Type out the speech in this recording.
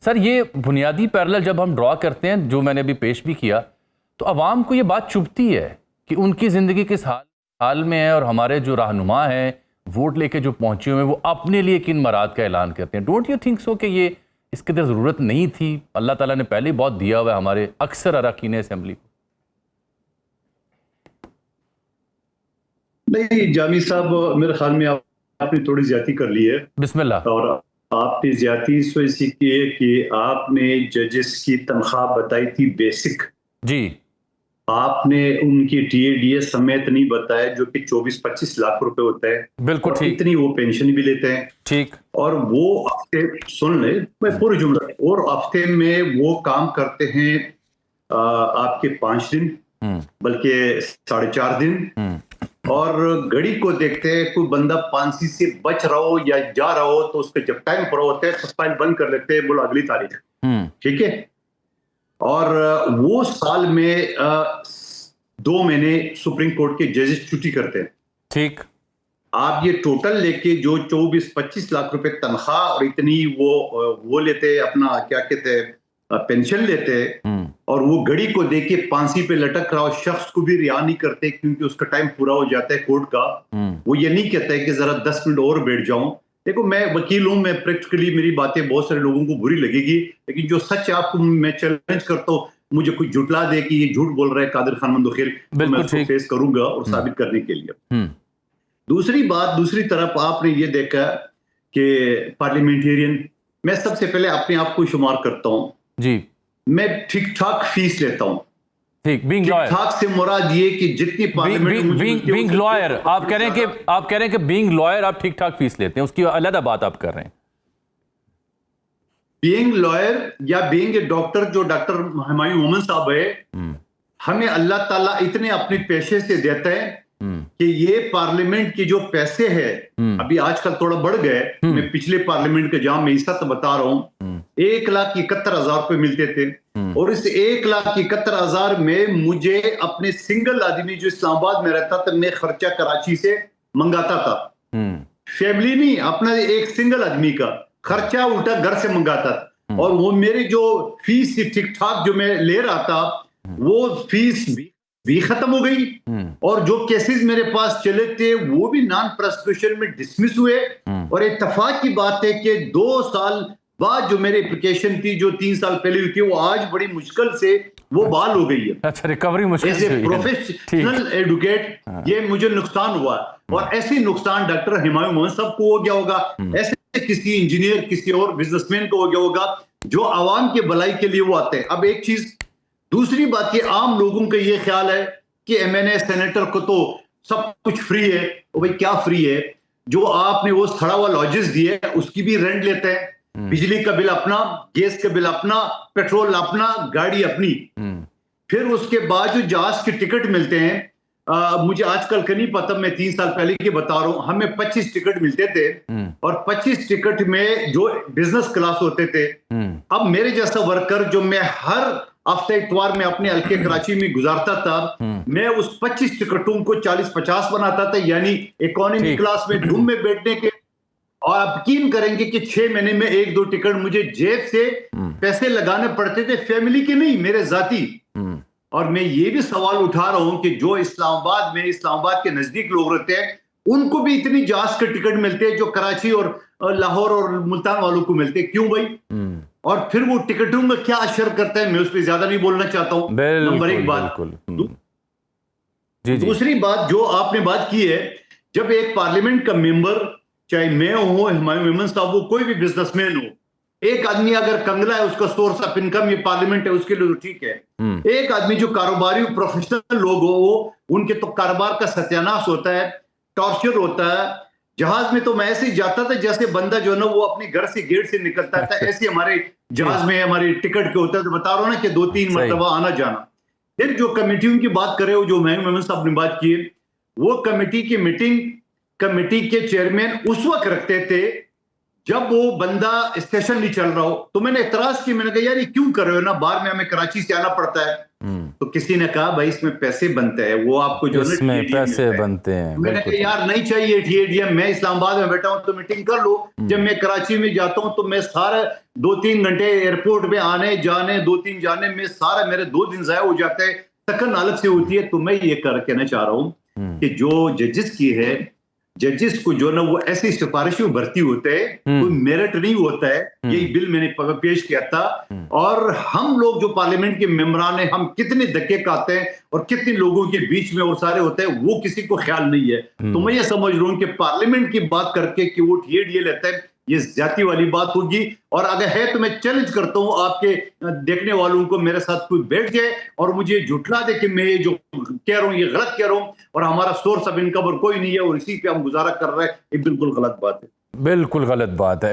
Sir ये बुनियादी parallel जब हम ड्रॉ करते हैं, जो मैंने अभी पेश भी किया, तो अवाम को ये बात चुभती है कि उनकी ज़िंदगी किस हाल में है और हमारे जो रहनुमा हैं वोट लेके जो पहुंचे हुए हैं वो अपने लिए किन मराद का ऐलान करते हैं। डोंट यू थिंक सो कि ये इसकी तरह ज़रूरत नहीं थी? अल्लाह ताला ने पहले ही बहुत दिया हुआ है हमारे अक्सर अरकान असेंबली को। नहीं जामी साहब, मेरे ख्याल में आपने थोड़ी ज्यादती कर ली है। बिस्मिल्लाह। और आपने ज्यादती इस वजह से की है कि आपने जजेस की तनख्वाह बताई थी बेसिक जी। आपने उनकी टीएडीएस समेत नहीं बताया, जो कि 24-25 लाख रुपए होता है। बिल्कुल ठीक। इतनी वो पेंशन भी लेते हैं। ठीक। और वो हफ्ते, सुन ले मैं पूरी जुमला, और हफ्ते में वो काम करते हैं आपके 5 दिन, बल्कि 4.5 दिन। और घड़ी को देखते हैं, कोई बंदा फांसी से बच रहा हो या जा रहा हो तो उसका जब टाइम पूरा होता है तो फाइल बंद कर लेते हैं, बोलो अगली तारीख। ठीक है। और वो साल में 2 महीने सुप्रीम कोर्ट के जजेस छुट्टी करते हैं। ठीक। आप ये टोटल लेके जो 24-25 लाख रुपए तनख्वाह और इतनी वो लेते हैं, अपना क्या कहते हैं पेंशन लेते हैं, और वो घड़ी को देख के फांसी पे लटक रहा हो शख्स को भी रिहा नहीं करते, क्योंकि उसका टाइम पूरा हो जाता है कोर्ट का। वो ये नहीं कहता है कि जरा 10 मिनट और बैठ जाऊं। देखो मैं वकील हूं, मैं प्रैक्टिकली मेरी बातें बहुत सारे लोगों को बुरी लगेगी, लेकिन जो सच है आपको मैं चैलेंज करता हूं, मुझे कोई झुटला दे कि ये झूठ बोल रहा है कादिर खान मंदोखेल, तो मैं उसको फेस करूंगा और साबित करने के लिए। दूसरी बात, दूसरी तरफ आपने ये देखा कि पार्लियामेंटेरियन, मैं सबसे पहले अपने आप को शुमार करता हूं जी, मैं ठीक ठाक फीस लेता हूं। ठीक, बीइंग लॉयर, ठाक से मुराद ये कि जितनी पार्लियामेंट बीइंग लॉयर, आप कह रहे हैं कि बीइंग लॉयर आप ठीक ठाक फीस लेते हैं, उसकी अलग बात आप कर रहे हैं। बीइंग लॉयर या बीइंग ए डॉक्टर, जो डॉक्टर हुमायूं मोहम्मद साहब है, हमें अल्लाह ताला इतने अपने पेशे से देता है कि ये पार्लियामेंट के जो पैसे हैं, अभी आजकल थोड़ा बढ़ गए, मैं पिछले पार्लियामेंट के जहां मैं हिस्सा बता रहा हूं, 1,71,000 रुपए मिलते थे, और इस 1,71,000 में मुझे अपने सिंगल आदमी जो इस्लामाबाद में रहता था, मैं खर्चा कराची से मंगाता था। फैमिली नहीं, अपना एक सिंगल आदमी का खर्चा उल्टा घर से मंगाता था। और वो मेरी जो फीस ठीक ठाक जो मैं ले रहा था, वो फीस भी खत्म हो गई, और जो केसेस मेरे पास चले थे वो भी नॉन प्रोसिक्यूशन में डिसमिस हुए। और इत्तेफाक की बात है कि 2 साल बाद जो मेरी एप्लीकेशन थी, जो 3 साल पहले हुई थी, वो आज बड़ी मुश्किल से वो बहाल हो गई है। अच्छा, रिकवरी मुश्किल से हुई है। प्रोफेशनल एडवोकेट ये मुझे नुकसान हुआ, और ऐसे नुकसान डॉक्टर हुमायूं मोहम्मद साहब को हो गया होगा, ऐसे किसी इंजीनियर, किसी और बिजनेसमैन को हो गया होगा, जो आवाम के भलाई के लिए वो आते हैं। अब एक चीज, दूसरी बात, ये आम लोगों का ये ख्याल है कि एमएनए सेनेटर को तो सब कुछ फ्री है। भाई क्या फ्री है? जो आपने वो सड़ा हुआ लॉजेस दिए उसकी भी रेंट लेते हैं, बिजली का बिल अपना, गैस का बिल अपना, पेट्रोल अपना, गाड़ी अपनी। फिर उसके बाद जो जहाज के टिकट मिलते हैं, मुझे आजकल का नहीं पता, मैं 3 साल पहले की बता रहा हूं, हमें 25 टिकट मिलते थे, और 25 टिकट में जो बिजनेस क्लास होते थे। अब मेरे जैसा वर्कर जो मैं हर हफ्ते इतवार में अपने हल्के कराची में गुजारता था, मैं उस 25 टिकटों को 40-50 बनाता था, यानी इकोनॉमी क्लास में धूम में बैठने के। और आप यकीन करेंगे कि 6 महीने में 1-2 टिकट मुझे जेब से पैसे लगाने पड़ते थे, फैमिली के नहीं, मेरे जाती। और मैं ये भी सवाल उठा रहा हूं कि जो इस्लामाबाद के नजदीक लोग रहते हैं, उनको भी इतनी जहाज के टिकट मिलते हैं जो कराची और लाहौर और मुल्तान वालों को मिलते हैं। क्यों भाई? और फिर वो टिकटों का क्या असर करता है, मैं उस पर ज्यादा नहीं बोलना चाहता हूं। नंबर 1 बात। दूसरी बात जो आपने बात की है, जब एक पार्लियामेंट का मेंबर, चाहे मैं हूं, हुमायूं मोहम्मद साहब हो, कोई भी बिजनेसमैन हो, एक आदमी अगर कंगला है, उसका सोर्स ऑफ इनकम ये पार्लियामेंट है, उसके लिए तो ठीक है। एक आदमी जो कारोबारी प्रोफेशनल लोग हो, उनके तो कारोबार का सत्यानाश होता है, टॉर्चर होता है। जहाज में तो मैं ऐसे ही जाता था जैसे बंदा जो है ना वो अपने घर से गेट से निकलता था, ऐसे हमारे जहाज में हमारे टिकट के होता है। तो बता रहा हूं ना कि 2-3 मरतबा आना जाना। फिर जो कमेटियों की बात कर रहे हो, जो हुमायूं मोहम्मद साहब ने बात की है, वो कमेटी की मीटिंग कमेटी के चेयरमैन उस वक्त रखते थे जब वो बंदा स्टेशन नहीं चल रहा हो तो मैंने एतराज की, मैंने कहा यार ये क्यों कर रहे हो ना, बाहर में हमें कराची से आना पड़ता है। तो किसी ने कहा भाई इसमें पैसे बनते हैं, वो आपको जो इसमें पैसे बनते हैं। मैंने कहा यार नहीं चाहिए TADM, मैं इस्लामाबाद में बैठा हूं तो मीटिंग कर लो। जब मैं कराची में जाता हूं तो मैं सारा 2-3 घंटे एयरपोर्ट पे आने जाने 2-3 जाने में सारा मेरे 2 दिन जाया हो जाते हैं, थकन अलग से होती है। तो मैं ये कहना चाह रहा हूं कि जो जजेस की है, जजेस को जो ना वो ऐसी सिफारिशों में भर्ती होते हैं, कोई मेरिट नहीं होता है। यही बिल मैंने पेश किया था। और हम लोग जो पार्लियामेंट के मेंबरान हैं, हम कितने धक्के खाते हैं और कितने लोगों के बीच में वो सारे होते हैं, वो किसी को ख्याल नहीं है। तो मैं ये समझ रहा हूं कि पार्लियामेंट की बात करके कि वो TADA लेते हैं, ये ज्यादती वाली बात होगी। और अगर है तो मैं चैलेंज करता हूं आपके देखने वालों को, मेरे साथ कोई बैठ जाए और मुझे झुठला दे कि मैं ये जो कह रहा हूं ये गलत कह रहा हूं और हमारा सोर्स ऑफ इनकम और कोई नहीं है और इसी पे हम गुजारा कर रहे हैं, ये बिल्कुल गलत बात है। बिल्कुल गलत बात है।